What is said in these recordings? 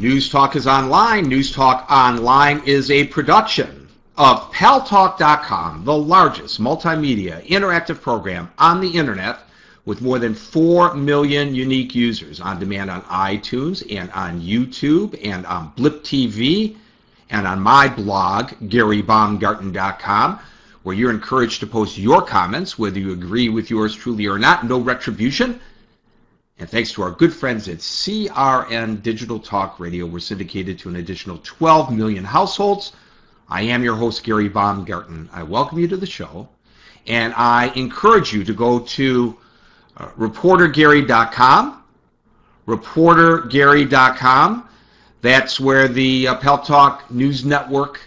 News Talk is online. News Talk Online is a production of paltalk.com, the largest multimedia interactive program on the internet with more than 4 million unique users on demand on iTunes and on YouTube and on Blip TV and on my blog, GaryBaumgarten.com, where you're encouraged to post your comments, whether you agree with yours truly or not. No retribution. And thanks to our good friends at CRN Digital Talk Radio, we're syndicated to an additional 12 million households. I am your host, Gary Baumgarten. I welcome you to the show, and I encourage you to go to reportergary.com, reportergary.com. That's where the Pal Talk News Network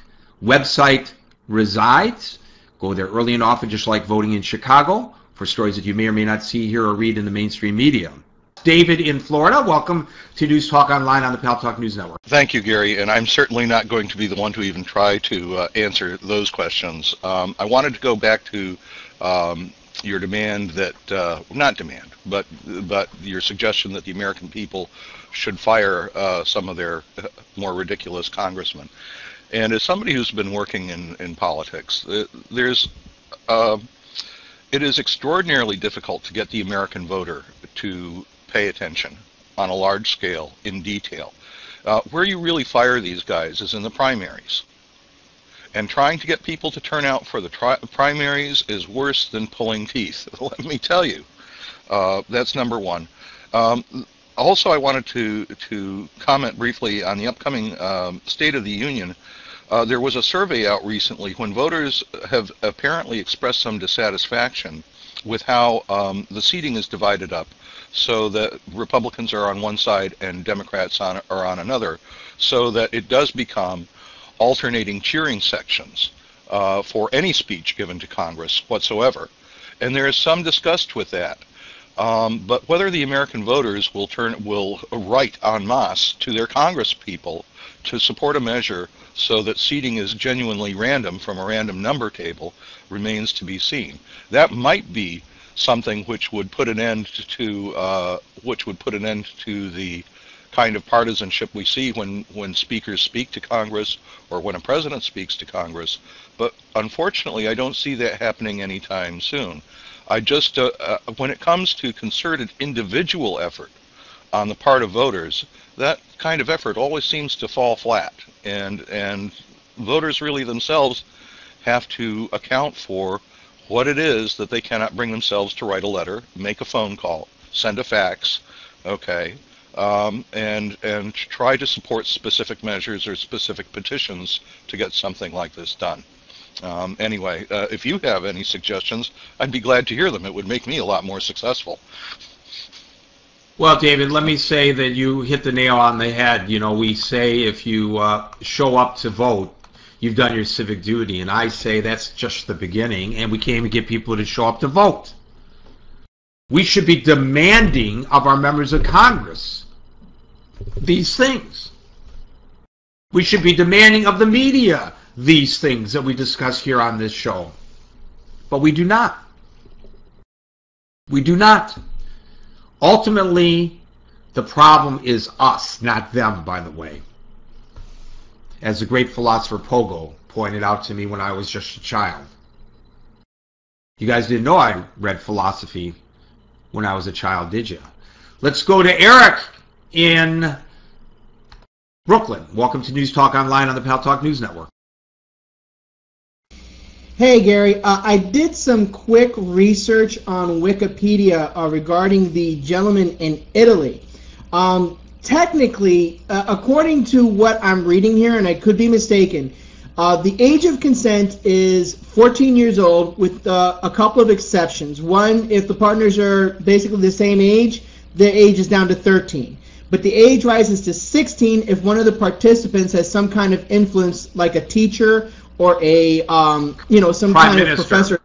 website resides. Go there early and often, just like voting in Chicago, for stories that you may or may not see, hear, or read in the mainstream media. David in Florida, welcome to News Talk Online on the Pal Talk News Network. Thank you, Gary, and I'm certainly not going to be the one to even try to answer those questions. I wanted to go back to your demand that, not demand, but your suggestion that the American people should fire some of their more ridiculous congressmen. And as somebody who's been working in politics, it is extraordinarily difficult to get the American voter to pay attention on a large scale in detail. Where you really fire these guys is in the primaries. And trying to get people to turn out for the primaries is worse than pulling teeth, let me tell you. That's number one. Also, I wanted to comment briefly on the upcoming State of the Union. There was a survey out recently when voters have apparently expressed some dissatisfaction with how the seating is divided up, so that Republicans are on one side and Democrats are on another, so that it does become alternating cheering sections for any speech given to Congress whatsoever. And there is some disgust with that. But whether the American voters will write en masse to their Congress people to support a measure so that seating is genuinely random from a random number table remains to be seen. That might be something which would put an end to the kind of partisanship we see when speakers speak to Congress or when a president speaks to Congress. But unfortunately, I don't see that happening anytime soon. I just, when it comes to concerted individual effort on the part of voters, that kind of effort always seems to fall flat, and voters really themselves have to account for what it is that they cannot bring themselves to write a letter, make a phone call, send a fax, okay, and try to support specific measures or specific petitions to get something like this done. Anyway, if you have any suggestions, I'd be glad to hear them. It would make me a lot more successful. Well, David, let me say that you hit the nail on the head. You know, we say if you show up to vote, you've done your civic duty, and I say that's just the beginning, and we can't even get people to show up to vote. We should be demanding of our members of Congress these things. We should be demanding of the media these things that we discuss here on this show. But we do not. We do not. Ultimately, the problem is us, not them, by the way. As the great philosopher Pogo pointed out to me when I was just a child. You guys didn't know I read philosophy when I was a child, did you? Let's go to Eric in Brooklyn. Welcome to News Talk Online on the Pal Talk News Network. Hey Gary, I did some quick research on Wikipedia regarding the gentleman in Italy. Technically, according to what I'm reading here, and I could be mistaken, the age of consent is 14 years old with a couple of exceptions. One, if the partners are basically the same age, the age is down to 13. But the age rises to 16 if one of the participants has some kind of influence, like a teacher or a, some prime kind minister. Of professor.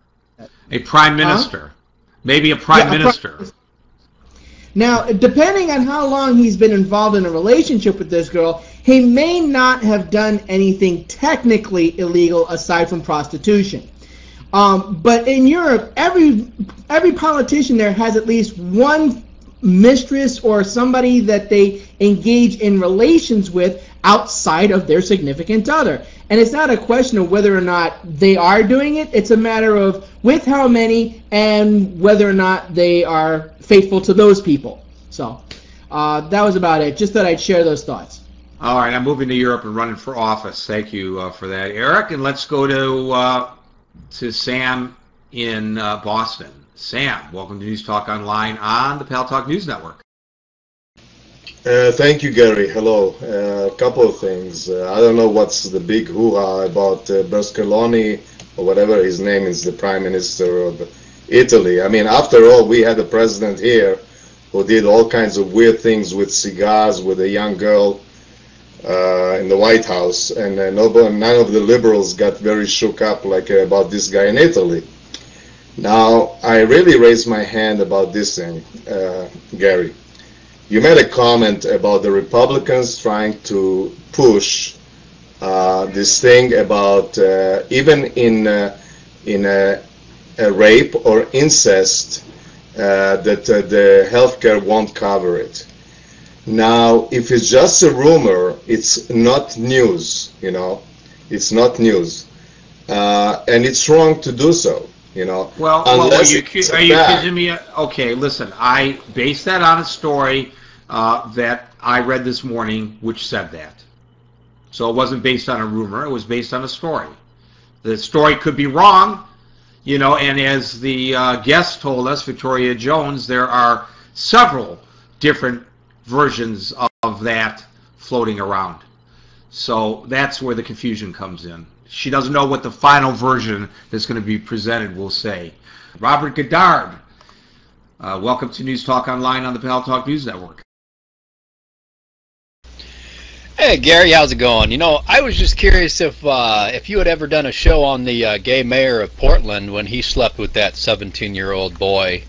A prime minister. Maybe a prime minister. Now, depending on how long he's been involved in a relationship with this girl, he may not have done anything technically illegal aside from prostitution. But in Europe, every politician there has at least one mistress or somebody that they engage in relations with outside of their significant other. And it's not a question of whether or not they are doing it. It's a matter of with how many and whether or not they are faithful to those people. So that was about it. Just thought I'd share those thoughts. All right, I'm moving to Europe and running for office. Thank you for that, Eric. And let's go to Sam in Boston. Sam, welcome to News Talk Online on the Pal Talk News Network. Thank you, Gary. Hello. A couple of things. I don't know what's the big hoo-ha about Berlusconi or whatever his name is, the Prime Minister of Italy. I mean, after all, we had a president here who did all kinds of weird things with cigars with a young girl in the White House, and none of the liberals got very shook up like about this guy in Italy. Now, I really raised my hand about this thing, Gary. You made a comment about the Republicans trying to push this thing about even in a rape or incest that the healthcare won't cover it. Now, if it's just a rumor, it's not news, you know. It's not news, and it's wrong to do so. You know, well, are you kidding me? Okay, listen, I based that on a story that I read this morning, which said that. So it wasn't based on a rumor; it was based on a story. The story could be wrong, you know. And as the guest told us, Victoria Jones, there are several different versions of that floating around. So that's where the confusion comes in. She doesn't know what the final version that's going to be presented will say. Robert Goddard, welcome to News Talk Online on the Pal Talk News Network. Hey Gary, how's it going? You know, I was just curious if you had ever done a show on the gay mayor of Portland when he slept with that 17-year-old boy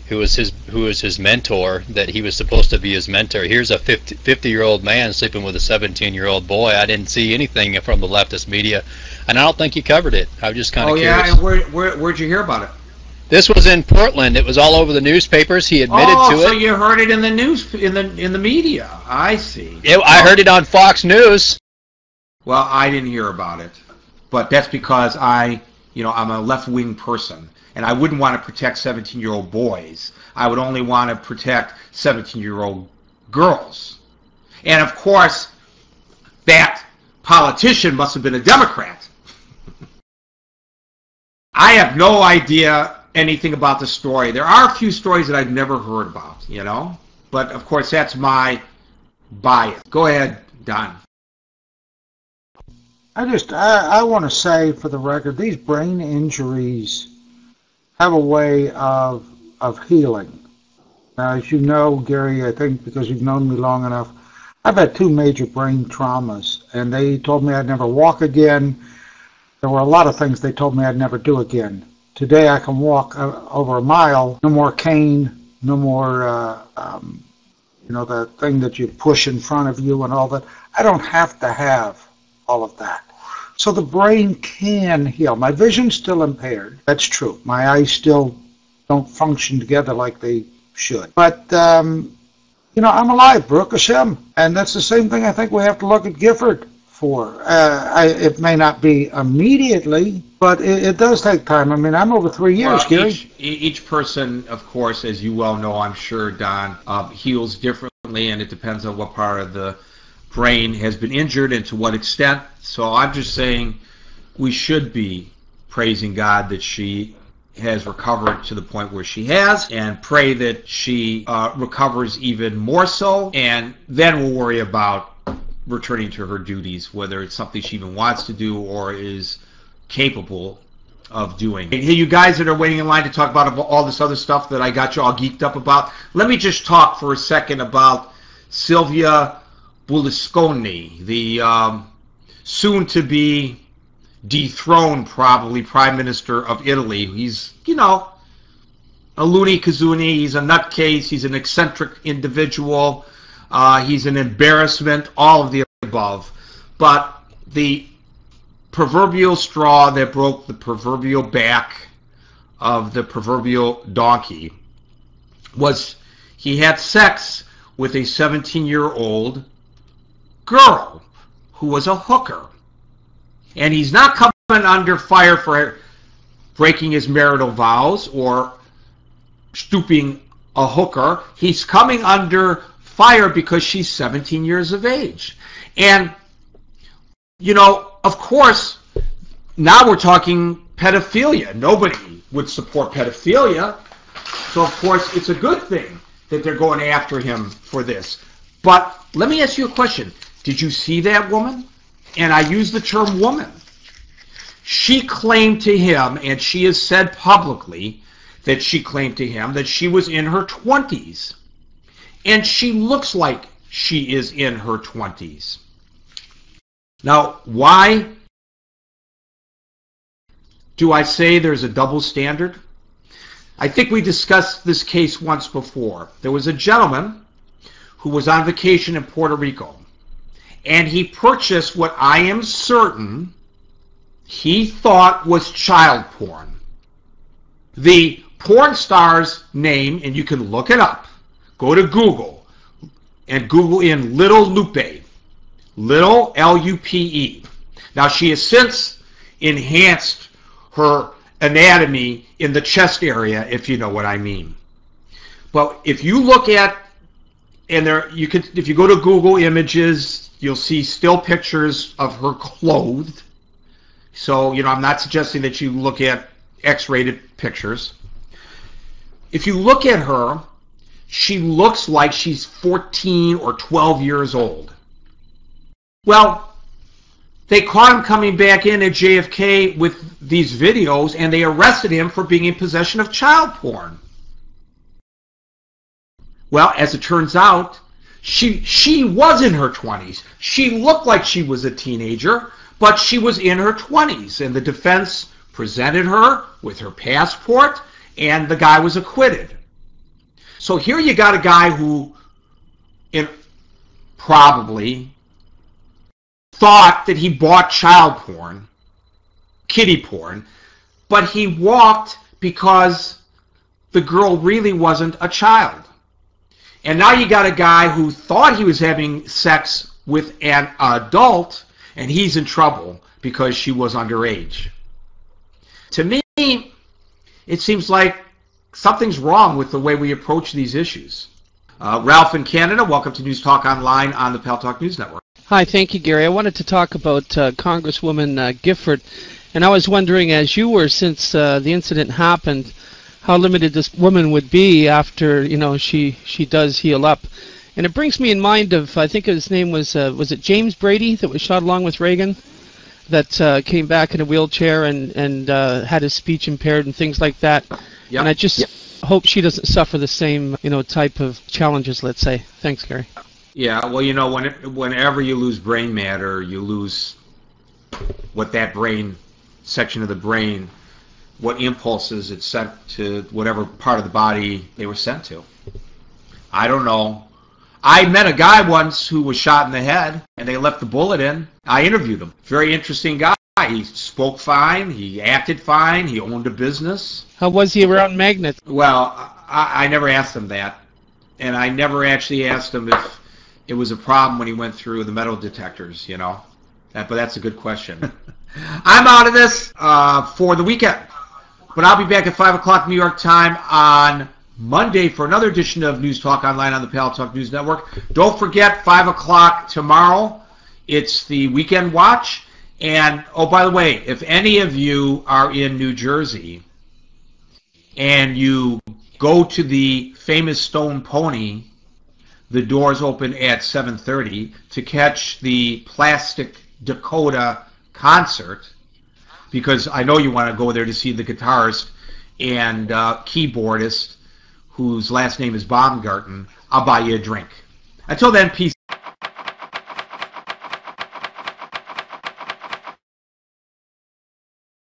who was his mentor, that he was supposed to be his mentor. Here's a 50-year-old man sleeping with a 17-year-old boy. I didn't see anything from the leftist media, and I don't think you covered it. I was just kind of curious. Oh yeah, and where'd you hear about it? This was in Portland. It was all over the newspapers. He admitted to it. Oh, so you heard it in the news, in the media. I see. I heard it on Fox News. Well, I didn't hear about it, but that's because I'm a left-wing person. And I wouldn't want to protect 17-year-old boys. I would only want to protect 17-year-old girls. And of course, that politician must have been a Democrat. I have no idea anything about the story. There are a few stories that I've never heard about, you know. But of course, that's my bias. Go ahead, Don. I want to say for the record, these brain injuries have a way of healing. Now, as you know, Gary, I think because you've known me long enough, I've had 2 major brain traumas, and they told me I'd never walk again. There were a lot of things they told me I'd never do again. Today I can walk over a mile, no more cane, no more, the thing that you push in front of you and all that. I don't have to have all of that. So the brain can heal. My vision's still impaired. That's true. My eyes still don't function together like they should. But, I'm alive, Baruch Hashem. And that's the same thing I think we have to look at Gifford for. It may not be immediately, but it does take time. I mean, I'm over 3 years, Gary. Each person, of course, as you well know, I'm sure, Don, heals differently, and it depends on what part of the brain has been injured and to what extent. So I'm just saying we should be praising God that she has recovered to the point where she has, and pray that she recovers even more so, and then we'll worry about returning to her duties, whether it's something she even wants to do or is capable of doing. Hey, you guys that are waiting in line to talk about all this other stuff that I got you all geeked up about, let me just talk for a second about Silvio Berlusconi, the soon-to-be dethroned, probably, Prime Minister of Italy. He's, a loony-kazoonie. He's a nutcase. He's an eccentric individual. He's an embarrassment, all of the above. But the proverbial straw that broke the proverbial back of the proverbial donkey was he had sex with a 17-year-old girl who was a hooker. And he's not coming under fire for breaking his marital vows or stooping a hooker. He's coming under fire because she's 17 years of age. And, you know, of course, now we're talking pedophilia. Nobody would support pedophilia. So, of course, it's a good thing that they're going after him for this. But let me ask you a question. Did you see that woman? And I use the term woman. She claimed to him, and she has said publicly that she claimed to him that she was in her 20s. And she looks like she is in her 20s. Now, why do I say there's a double standard? I think we discussed this case once before. There was a gentleman who was on vacation in Puerto Rico, and he purchased what I am certain he thought was child porn. The porn star's name, and you can look it up, go to Google, and Google in Little Lupe, Little L-U-P-E. Now, she has since enhanced her anatomy in the chest area, if you know what I mean. But if you look at, and there, you could, if you go to Google Images, you'll see still pictures of her clothed. So, you know, I'm not suggesting that you look at X-rated pictures. If you look at her, she looks like she's 14 or 12 years old. Well, they caught him coming back in at JFK with these videos, and they arrested him for being in possession of child porn. Well, as it turns out, she was in her 20s. She looked like she was a teenager, but she was in her 20s, and the defense presented her with her passport, and the guy was acquitted. So here you got a guy who probably thought that he bought child porn, kiddie porn, but he walked because the girl really wasn't a child. And now you got a guy who thought he was having sex with an adult, and he's in trouble because she was underage. To me, it seems like something's wrong with the way we approach these issues. Ralph in Canada, welcome to News Talk Online on the Pal Talk News Network. Hi, thank you, Gary. I wanted to talk about Congresswoman Gifford, and I was wondering, as you were, since the incident happened, how limited this woman would be after, you know, she does heal up. And it brings me in mind of, I think his name was it James Brady, that was shot along with Reagan, that came back in a wheelchair and had his speech impaired and things like that. Yep. And I just hope she doesn't suffer the same, you know, type of challenges, let's say. Thanks, Gary. Yeah, well, you know, whenever you lose brain matter, you lose what that brain section of the brain, what impulses it's sent to whatever part of the body they were sent to. I don't know. I met a guy once who was shot in the head, and they left the bullet in. I interviewed him. Very interesting guy. He spoke fine. He acted fine. He owned a business. How was he around magnets? Well, I never asked him that, and I never actually asked him if it was a problem when he went through the metal detectors, you know. But that's a good question. I'm out of this for the weekend. But I'll be back at 5 o'clock New York time on Monday for another edition of News Talk Online on the Pal Talk News Network. Don't forget, 5 o'clock tomorrow, it's the Weekend Watch. And, oh, by the way, if any of you are in New Jersey and you go to the famous Stone Pony, the doors open at 7:30 to catch the Plastic Dakota concert, because I know you want to go there to see the guitarist and keyboardist whose last name is Baumgarten. I'll buy you a drink. Until then, peace.